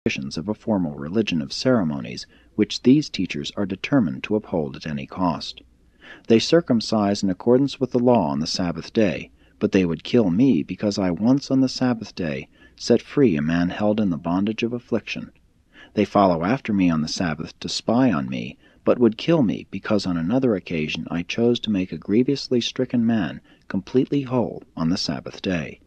traditions of a formal religion of ceremonies which these teachers are determined to uphold at any cost. They circumcise in accordance with the law on the Sabbath day, but they would kill me because I once on the Sabbath day set free a man held in the bondage of affliction. They follow after me on the Sabbath to spy on me, but would kill me because on another occasion I chose to make a grievously stricken man completely whole on the Sabbath day.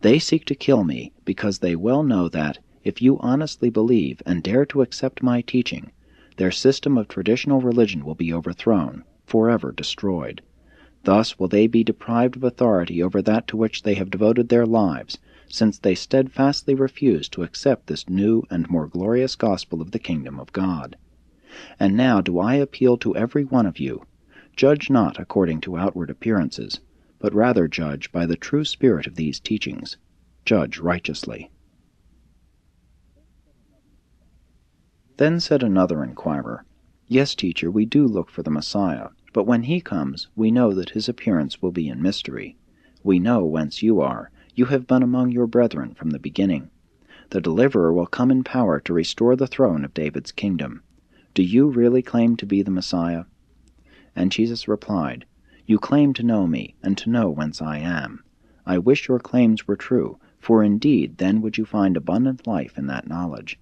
They seek to kill me because they well know that, if you honestly believe and dare to accept my teaching, their system of traditional religion will be overthrown, forever destroyed. Thus will they be deprived of authority over that to which they have devoted their lives, since they steadfastly refuse to accept this new and more glorious gospel of the kingdom of God. And now do I appeal to every one of you, judge not according to outward appearances, but rather judge by the true spirit of these teachings. Judge righteously. Then said another inquirer, Yes, teacher, we do look for the Messiah, but when he comes, we know that his appearance will be in mystery. We know whence you are. You have been among your brethren from the beginning. The deliverer will come in power to restore the throne of David's kingdom. Do you really claim to be the Messiah? And Jesus replied, You claim to know me, and to know whence I am. I wish your claims were true, for indeed then would you find abundant life in that knowledge.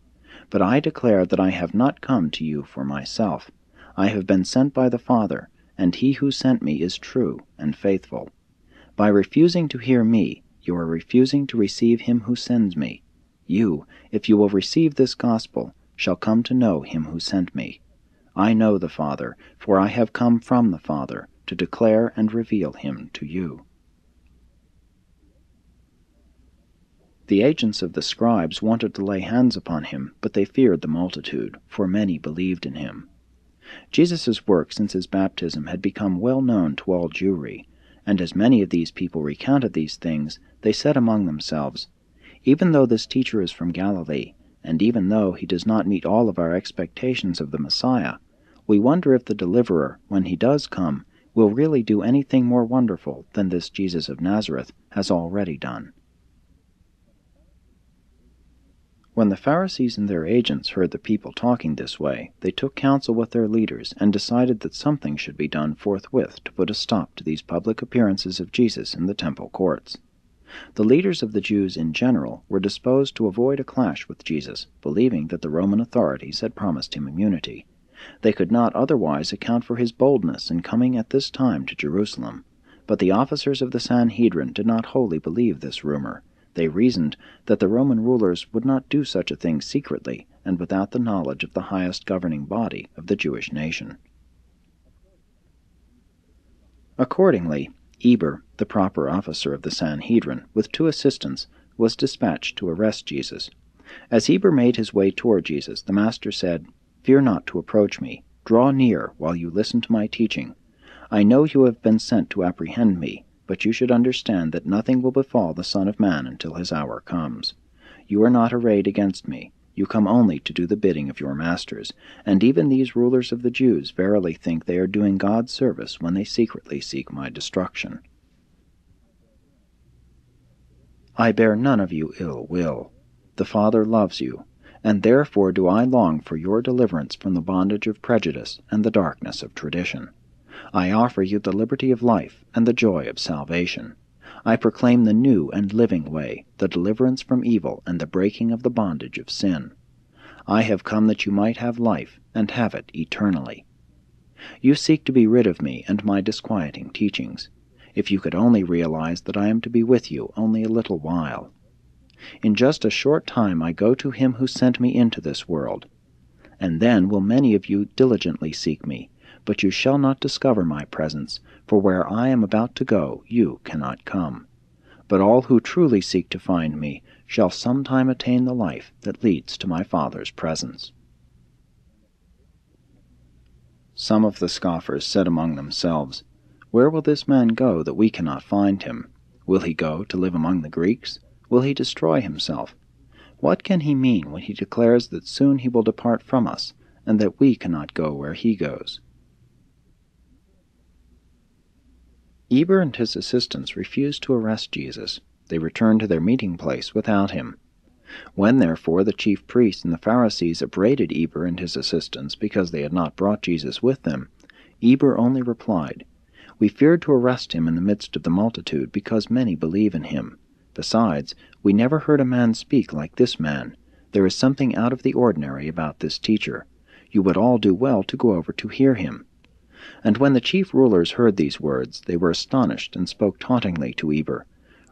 But I declare that I have not come to you for myself. I have been sent by the Father, and he who sent me is true and faithful. By refusing to hear me, you are refusing to receive him who sends me. You, if you will receive this gospel, shall come to know him who sent me. I know the Father, for I have come from the Father, to declare and reveal him to you. The agents of the scribes wanted to lay hands upon him, but they feared the multitude, for many believed in him. Jesus' work since his baptism had become well known to all Jewry, and as many of these people recounted these things, they said among themselves, Even though this teacher is from Galilee, and even though he does not meet all of our expectations of the Messiah, we wonder if the deliverer, when he does come, will really do anything more wonderful than this Jesus of Nazareth has already done. When the Pharisees and their agents heard the people talking this way, they took counsel with their leaders and decided that something should be done forthwith to put a stop to these public appearances of Jesus in the temple courts. The leaders of the Jews in general were disposed to avoid a clash with Jesus, believing that the Roman authorities had promised him immunity. They could not otherwise account for his boldness in coming at this time to Jerusalem. But the officers of the Sanhedrin did not wholly believe this rumor. They reasoned that the Roman rulers would not do such a thing secretly and without the knowledge of the highest governing body of the Jewish nation. Accordingly, Eber, the proper officer of the Sanhedrin, with 2 assistants, was dispatched to arrest Jesus. As Eber made his way toward Jesus, the Master said, Fear not to approach me. Draw near while you listen to my teaching. I know you have been sent to apprehend me, but you should understand that nothing will befall the Son of Man until his hour comes. You are not arrayed against me. You come only to do the bidding of your masters, and even these rulers of the Jews verily think they are doing God's service when they secretly seek my destruction. I bear none of you ill will. The Father loves you, and therefore do I long for your deliverance from the bondage of prejudice and the darkness of tradition. I offer you the liberty of life and the joy of salvation. I proclaim the new and living way, the deliverance from evil and the breaking of the bondage of sin. I have come that you might have life, and have it eternally. You seek to be rid of me and my disquieting teachings. If you could only realize that I am to be with you only a little while. In just a short time I go to him who sent me into this world. And then will many of you diligently seek me, but you shall not discover my presence, for where I am about to go you cannot come. But all who truly seek to find me shall sometime attain the life that leads to my Father's presence. Some of the scoffers said among themselves, Where will this man go that we cannot find him? Will he go to live among the Greeks? Will he destroy himself? What can he mean when he declares that soon he will depart from us, and that we cannot go where he goes? Eber and his assistants refused to arrest Jesus. They returned to their meeting place without him. When therefore the chief priests and the Pharisees upbraided Eber and his assistants because they had not brought Jesus with them, Eber only replied, "We feared to arrest him in the midst of the multitude, because many believe in him. Besides, we never heard a man speak like this man. There is something out of the ordinary about this teacher. You would all do well to go over to hear him." And when the chief rulers heard these words, they were astonished, and spoke tauntingly to Eber,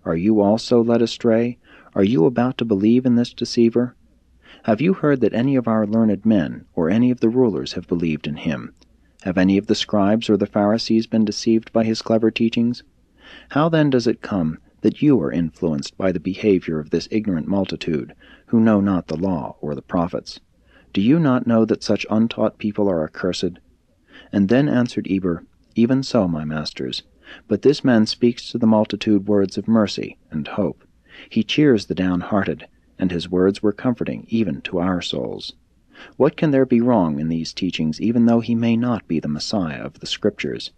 "Are you also led astray? Are you about to believe in this deceiver? Have you heard that any of our learned men, or any of the rulers, have believed in him? Have any of the scribes or the Pharisees been deceived by his clever teachings? How then does it come that you are influenced by the behavior of this ignorant multitude, who know not the law or the prophets? Do you not know that such untaught people are accursed?" And then answered Eber, "Even so, my masters. But this man speaks to the multitude words of mercy and hope. He cheers the downhearted, and his words were comforting even to our souls. What can there be wrong in these teachings, even though he may not be the Messiah of the Scriptures?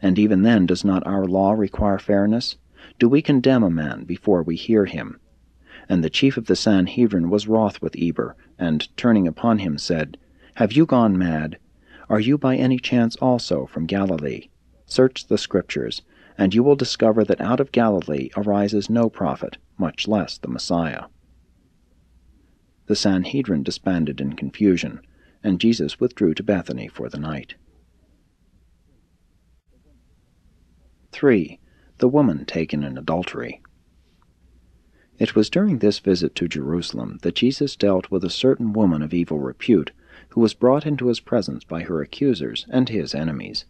And even then does not our law require fairness? Do we condemn a man before we hear him?" And the chief of the Sanhedrin was wroth with Eber, and, turning upon him, said, "Have you gone mad? Are you by any chance also from Galilee? Search the Scriptures, and you will discover that out of Galilee arises no prophet, much less the Messiah." The Sanhedrin disbanded in confusion, and Jesus withdrew to Bethany for the night. 3. The woman taken in adultery. It was during this visit to Jerusalem that Jesus dealt with a certain woman of evil repute, who was brought into his presence by her accusers and his enemies.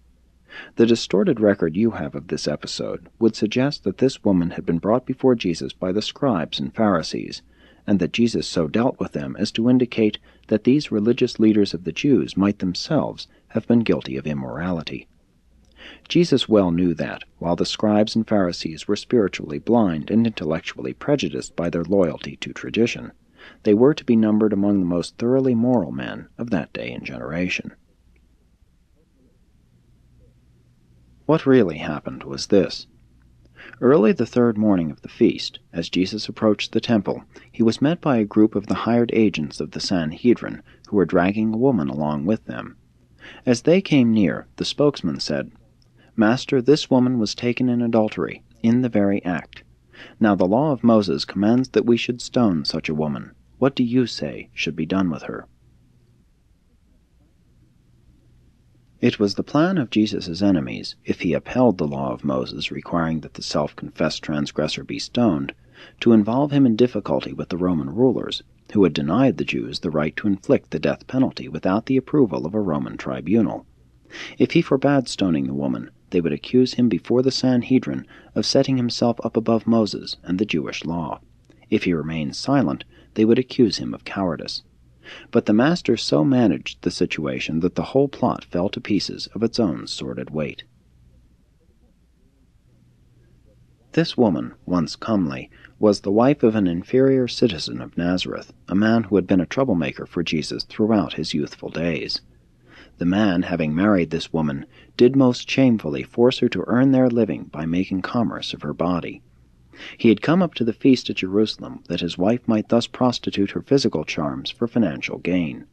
The distorted record you have of this episode would suggest that this woman had been brought before Jesus by the scribes and Pharisees, and that Jesus so dealt with them as to indicate that these religious leaders of the Jews might themselves have been guilty of immorality. Jesus well knew that, while the scribes and Pharisees were spiritually blind and intellectually prejudiced by their loyalty to tradition, they were to be numbered among the most thoroughly moral men of that day and generation. What really happened was this. Early the third morning of the feast, as Jesus approached the temple, he was met by a group of the hired agents of the Sanhedrin, who were dragging a woman along with them. As they came near, the spokesman said, "Master, this woman was taken in adultery, in the very act. Now the law of Moses commands that we should stone such a woman. What do you say should be done with her?" It was the plan of Jesus' enemies, if he upheld the law of Moses requiring that the self-confessed transgressor be stoned, to involve him in difficulty with the Roman rulers, who had denied the Jews the right to inflict the death penalty without the approval of a Roman tribunal. If he forbade stoning the woman, they would accuse him before the Sanhedrin of setting himself up above Moses and the Jewish law. If he remained silent, they would accuse him of cowardice. But the Master so managed the situation that the whole plot fell to pieces of its own sordid weight. This woman, once comely, was the wife of an inferior citizen of Nazareth, a man who had been a troublemaker for Jesus throughout his youthful days. The man, having married this woman, did most shamefully force her to earn their living by making commerce of her body. He had come up to the feast at Jerusalem that his wife might thus prostitute her physical charms for financial gain.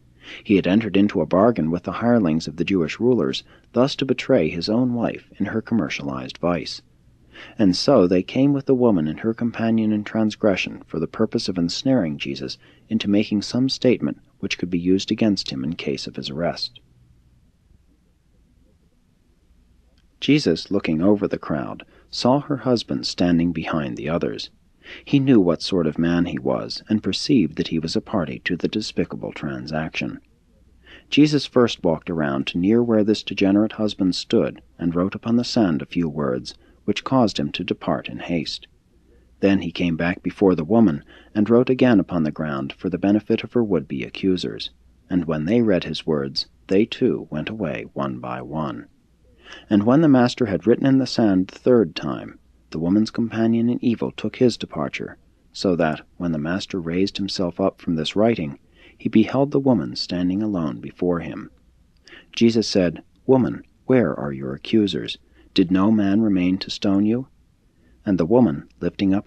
He had entered into a bargain with the hirelings of the Jewish rulers, thus to betray his own wife in her commercialized vice. And so they came with the woman and her companion in transgression for the purpose of ensnaring Jesus into making some statement which could be used against him in case of his arrest. Jesus, looking over the crowd, saw her husband standing behind the others. He knew what sort of man he was, and perceived that he was a party to the despicable transaction. Jesus first walked around to near where this degenerate husband stood, and wrote upon the sand a few words, which caused him to depart in haste. Then he came back before the woman, and wrote again upon the ground for the benefit of her would-be accusers. And when they read his words, they too went away one by one. And when the Master had written in the sand the third time, the woman's companion in evil took his departure, so that, when the Master raised himself up from this writing, he beheld the woman standing alone before him. Jesus said, "Woman, where are your accusers? Did no man remain to stone you?" And the woman, lifting up